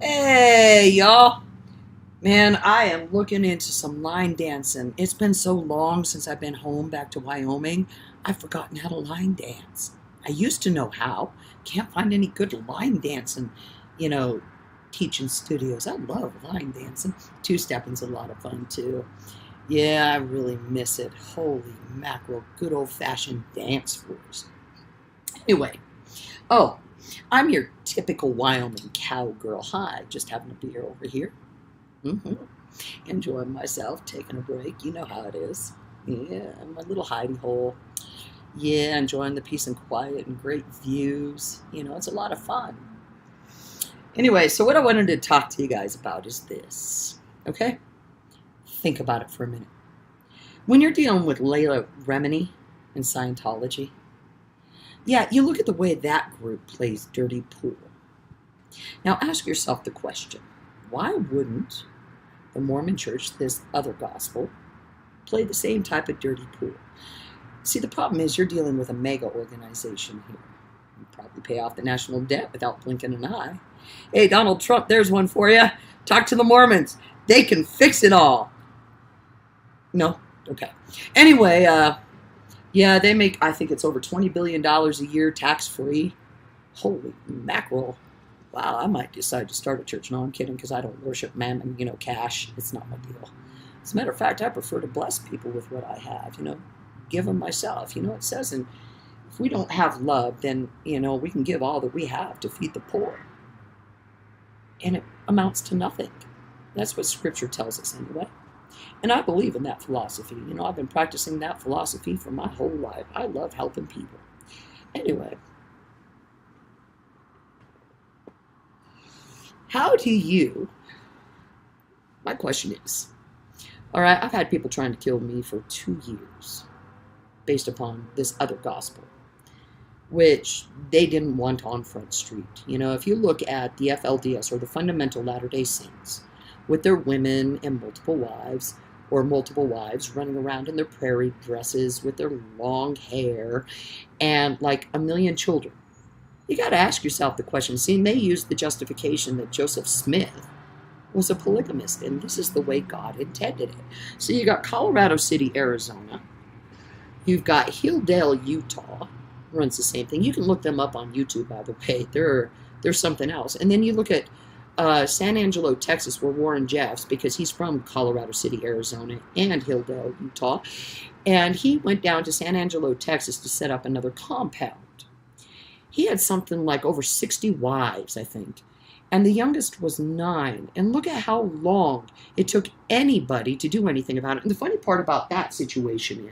Hey, y'all. Man, I am looking into some line dancing. It's been so long since I've been home back to Wyoming. I've forgotten how to line dance. I used to know how. Can't find any good line dancing, you know, teaching studios. I love line dancing. Two-stepping's a lot of fun, too. Yeah, I really miss it. Holy mackerel, good old-fashioned dance floors. Anyway, oh, I'm your typical Wyoming cowgirl. Hi, just having a beer over here. hmm Enjoying myself, taking a break. You know how it is. Yeah, my little hidey hole. Yeah, enjoying the peace and quiet and great views. It's a lot of fun. Anyway, so what I wanted to talk to you guys about is this. Okay? Think about it for a minute. When you're dealing with Layla Remini and Scientology, yeah, you look at the way that group plays dirty pool. Now ask yourself the question, why wouldn't the Mormon church, this other gospel, play the same type of dirty pool? See, the problem is you're dealing with a mega organization here. You probably pay off the national debt without blinking an eye. Hey, Donald Trump, there's one for you. Talk to the Mormons. They can fix it all. No? Okay. Anyway, yeah, they make, I think it's over $20 billion a year tax-free. Holy mackerel. Wow, I might decide to start a church. No, I'm kidding, because I don't worship mammon, cash. It's not my deal. As a matter of fact, I prefer to bless people with what I have, give them myself. It says, and if we don't have love, then, we can give all that we have to feed the poor. And it amounts to nothing. That's what Scripture tells us anyway. And I believe in that philosophy. I've been practicing that philosophy for my whole life. I love helping people. Anyway, how do you, my question is, all right, I've had people trying to kill me for 2 years based upon this other gospel, which they didn't want on Front Street. If you look at the FLDS, or the Fundamental Latter-day Saints, with their women and multiple wives, or multiple wives running around in their prairie dresses with their long hair and like a million children, you got to ask yourself the question. See, they used the justification that Joseph Smith was a polygamist, and this is the way God intended it. So you got Colorado City, Arizona. You've got HILDALE, Utah, runs the same thing. You can look them up on YouTube, by the way. They're something else. And then you look at San Angelo, Texas, where Warren Jeffs, because he's from Colorado City, Arizona, and HILDALE, Utah, and he went down to San Angelo, Texas to set up another compound. He had something like over 60 wives, I think, and the youngest was 9. And look at how long it took anybody to do anything about it. And the funny part about that situation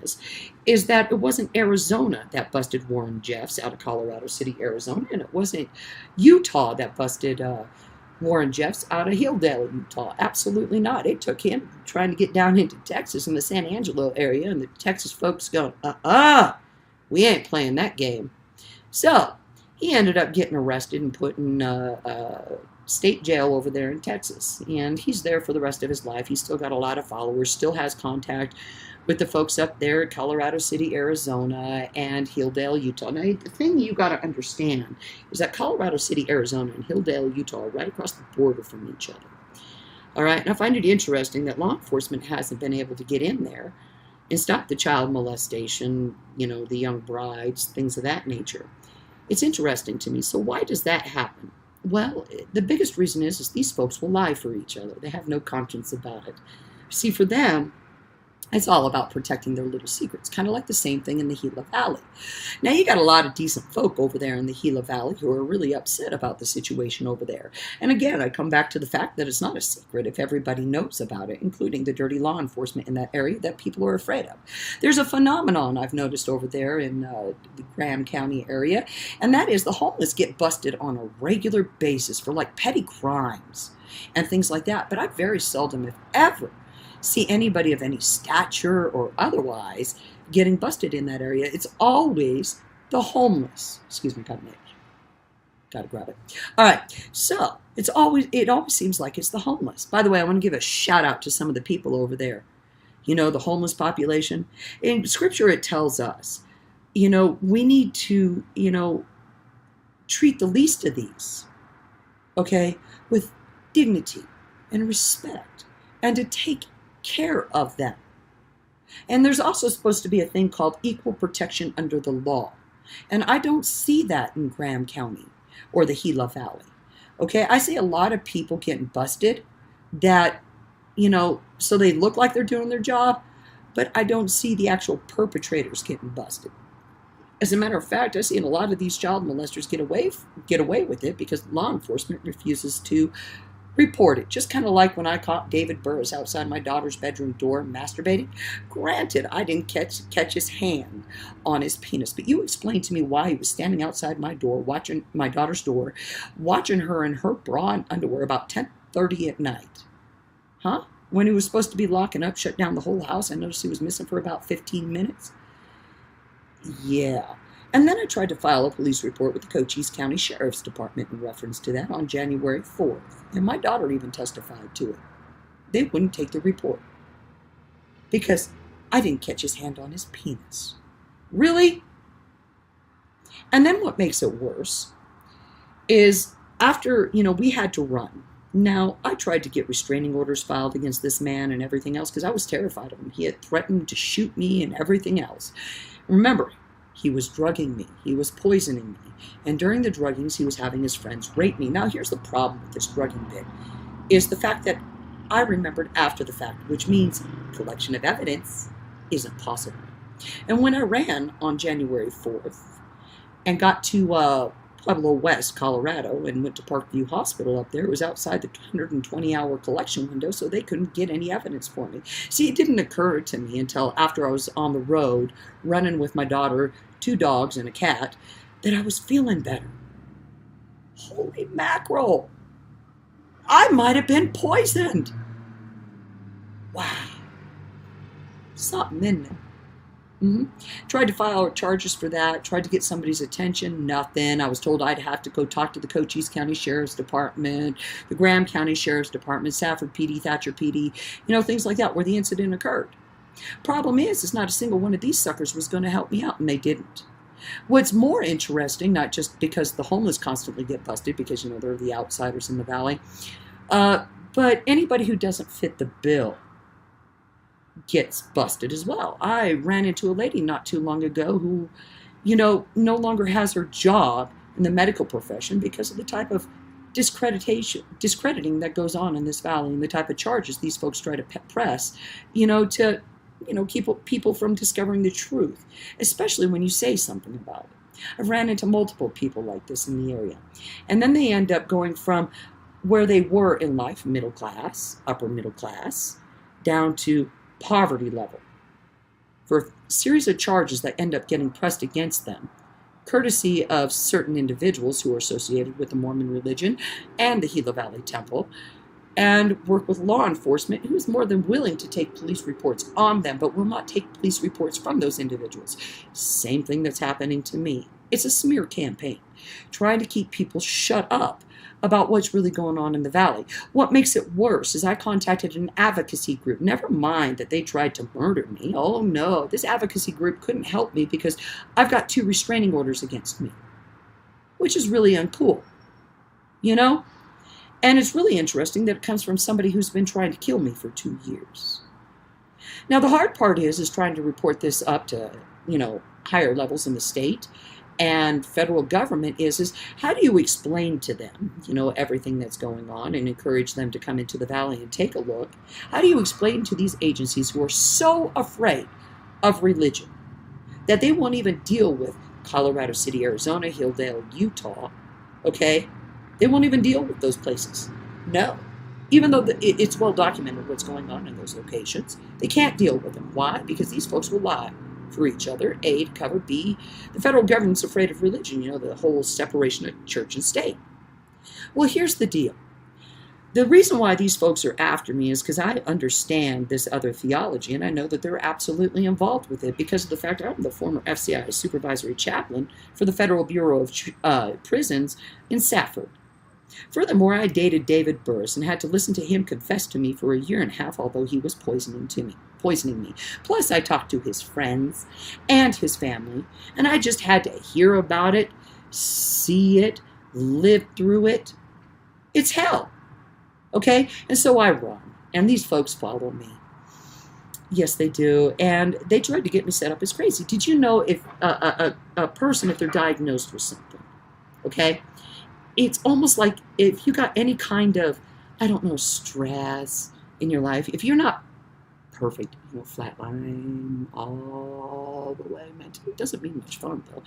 is that it wasn't Arizona that busted Warren Jeffs out of Colorado City, Arizona, and it wasn't Utah that busted Warren Jeffs out of HILDALE, Utah. Absolutely not. It took him trying to get down into Texas in the San Angelo area, and the Texas folks going, we ain't playing that game. So he ended up getting arrested and put in state jail over there in Texas. And he's there for the rest of his life. He's still got a lot of followers, still has contact with the folks up there at Colorado City, Arizona, and HILDALE, Utah. Now, the thing you got to understand is that Colorado City, Arizona, and HILDALE, Utah are right across the border from each other. All right, and I find it interesting that law enforcement hasn't been able to get in there and stop the child molestation, the young brides, things of that nature. It's interesting to me. So why does that happen? Well, the biggest reason is these folks will lie for each other. They have no conscience about it. See, for them, it's all about protecting their little secrets, kind of like the same thing in the Gila Valley. Now, you got a lot of decent folk over there in the Gila Valley who are really upset about the situation over there. And again, I come back to the fact that it's not a secret if everybody knows about it, including the dirty law enforcement in that area that people are afraid of. There's a phenomenon I've noticed over there in the Graham County area, and that is the homeless get busted on a regular basis for like petty crimes and things like that. But I very seldom, if ever, see anybody of any stature or otherwise getting busted in that area. It's always the homeless. Excuse me, gotta grab it. All right, so it always seems like it's the homeless. By the way, I want to give a shout out to some of the people over there. The homeless population. In Scripture, it tells us, we need to, treat the least of these, okay, with dignity and respect and to take care of them. And there's also supposed to be a thing called equal protection under the law. And I don't see that in Graham County or the Gila Valley. Okay, I see a lot of people getting busted that, so they look like they're doing their job, but I don't see the actual perpetrators getting busted. As a matter of fact, I see a lot of these child molesters get away with it because law enforcement refuses to report it. Just kind of like when I caught David Burris outside my daughter's bedroom door masturbating. Granted, I didn't catch his hand on his penis, but you explained to me why he was standing outside my door, watching my daughter's door, watching her in her bra and underwear about 10:30 at night. Huh? When he was supposed to be locking up, shut down the whole house. I noticed he was missing for about 15 minutes. Yeah. And then I tried to file a police report with the Cochise County Sheriff's Department in reference to that on January 4th. And my daughter even testified to it. They wouldn't take the report because I didn't catch his hand on his penis. Really? And then what makes it worse is after, we had to run. Now, I tried to get restraining orders filed against this man and everything else because I was terrified of him. He had threatened to shoot me and everything else. Remember, he was drugging me. He was poisoning me. And during the druggings, he was having his friends rape me. Now, here's the problem with this drugging bit, is the fact that I remembered after the fact, which means collection of evidence isn't possible. And when I ran on January 4th and got to Pueblo West, Colorado, and went to Parkview Hospital up there, it was outside the 120-hour collection window, so they couldn't get any evidence for me. See, it didn't occur to me until after I was on the road, running with my daughter, 2 dogs, and a cat, that I was feeling better. Holy mackerel! I might have been poisoned! Wow. Something, isn't it? Tried to file charges for that, tried to get somebody's attention, nothing. I was told I'd have to go talk to the Cochise County Sheriff's Department, the Graham County Sheriff's Department, Safford PD, Thatcher PD, things like that where the incident occurred. Problem is not a single one of these suckers was going to help me out, and they didn't. What's more interesting, not just because the homeless constantly get busted because, they're the outsiders in the valley, but anybody who doesn't fit the bill gets busted as well. I ran into a lady not too long ago who, no longer has her job in the medical profession because of the type of discrediting that goes on in this valley and the type of charges these folks try to press, to, keep people from discovering the truth, especially when you say something about it. I've ran into multiple people like this in the area. And then they end up going from where they were in life, middle class, upper middle class, down to poverty level for a series of charges that end up getting pressed against them, courtesy of certain individuals who are associated with the Mormon religion and the Gila Valley Temple, and work with law enforcement who is more than willing to take police reports on them, but will not take police reports from those individuals. Same thing that's happening to me. It's a smear campaign, trying to keep people shut up about what's really going on in the valley. What makes it worse is I contacted an advocacy group. Never mind that they tried to murder me. Oh no, this advocacy group couldn't help me because I've got 2 restraining orders against me, which is really uncool, And it's really interesting that it comes from somebody who's been trying to kill me for 2 years. Now, the hard part is trying to report this up to, higher levels in the state and federal government is how do you explain to them, everything that's going on and encourage them to come into the valley and take a look? How do you explain to these agencies who are so afraid of religion that they won't even deal with Colorado City, Arizona, HILDALE, Utah, okay? They won't even deal with those places. No. Even though it's well documented what's going on in those locations, they can't deal with them. Why? Because these folks will lie for each other. A, to cover. B, the federal government's afraid of religion, the whole separation of church and state. Well, here's the deal. The reason why these folks are after me is because I understand this other theology, and I know that they're absolutely involved with it because of the fact I'm the former FCI supervisory chaplain for the Federal Bureau of Prisons in Safford. Furthermore, I dated David Burris and had to listen to him confess to me for a year and a half, although he was poisoning me. Plus, I talked to his friends and his family, and I just had to hear about it, see it, live through it. It's hell. Okay? And so I run. And these folks follow me. Yes, they do. And they tried to get me set up as crazy. Did you know if a person, if they're diagnosed with something, okay, it's almost like if you got any kind of, I don't know, stress in your life, if you're not perfect, flatline all the way mentally, it doesn't mean much fun, though.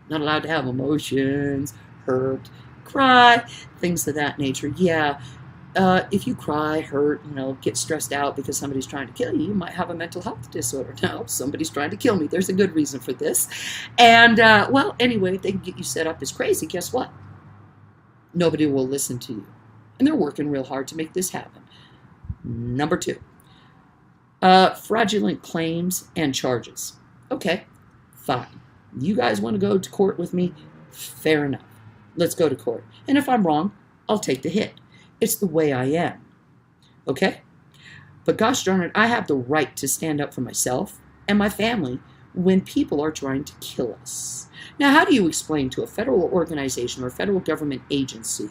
Not allowed to have emotions, hurt, cry, things of that nature. Yeah. If you cry, hurt, get stressed out because somebody's trying to kill you, you might have a mental health disorder. Now, somebody's trying to kill me. There's a good reason for this. And, well, anyway, if they can get you set up as crazy, guess what? Nobody will listen to you. And they're working real hard to make this happen. Number 2, fraudulent claims and charges. Okay, fine. You guys want to go to court with me? Fair enough. Let's go to court. And if I'm wrong, I'll take the hit. It's the way I am. Okay? But gosh darn it, I have the right to stand up for myself and my family when people are trying to kill us. Now, how do you explain to a federal organization or a federal government agency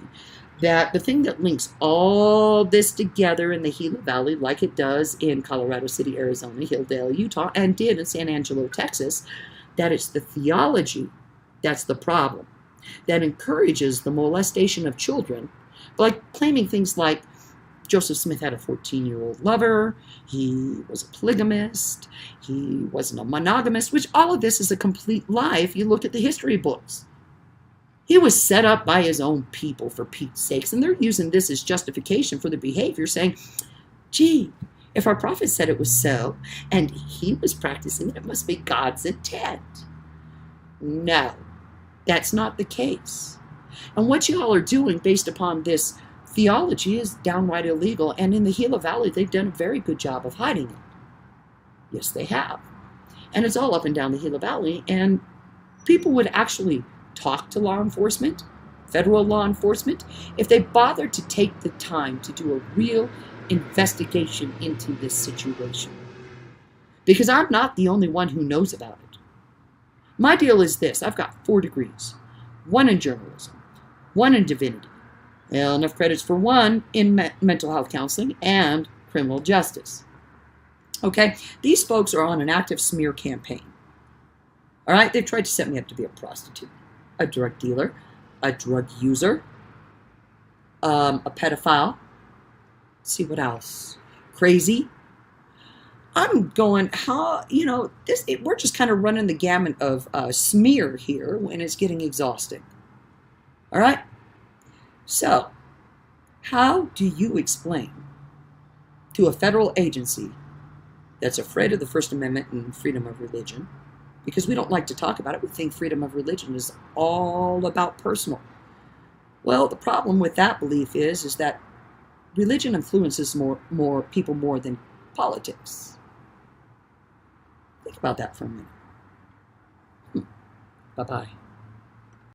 that the thing that links all this together in the Gila Valley, like it does in Colorado City, Arizona, HILDALE, Utah, and did in San Angelo, Texas, that it's the theology that's the problem, that encourages the molestation of children, like claiming things like Joseph Smith had a 14-year-old lover, he was a polygamist, he wasn't a monogamist, which all of this is a complete lie if you look at the history books. He was set up by his own people, for Pete's sakes, and they're using this as justification for the behavior, saying, gee, if our prophet said it was so, and he was practicing it, it must be God's intent. No, that's not the case. And what you all are doing based upon this theology is downright illegal, and in the Gila Valley, they've done a very good job of hiding it. Yes, they have. And it's all up and down the Gila Valley, and people would actually talk to law enforcement, federal law enforcement, if they bothered to take the time to do a real investigation into this situation. Because I'm not the only one who knows about it. My deal is this: I've got 4 degrees, 1 in journalism, 1 in divinity, well, enough credits for 1 in mental health counseling and criminal justice. Okay, these folks are on an active smear campaign. All right, they've tried to set me up to be a prostitute, a drug dealer, a drug user, a pedophile. Let's see what else? Crazy. I'm going, we're just kind of running the gamut of smear here when it's getting exhausting. All right? So, how do you explain to a federal agency that's afraid of the First Amendment and freedom of religion, because we don't like to talk about it, we think freedom of religion is all about personal. Well, the problem with that belief is that religion influences more people more than politics. Think about that for a minute. Bye-bye.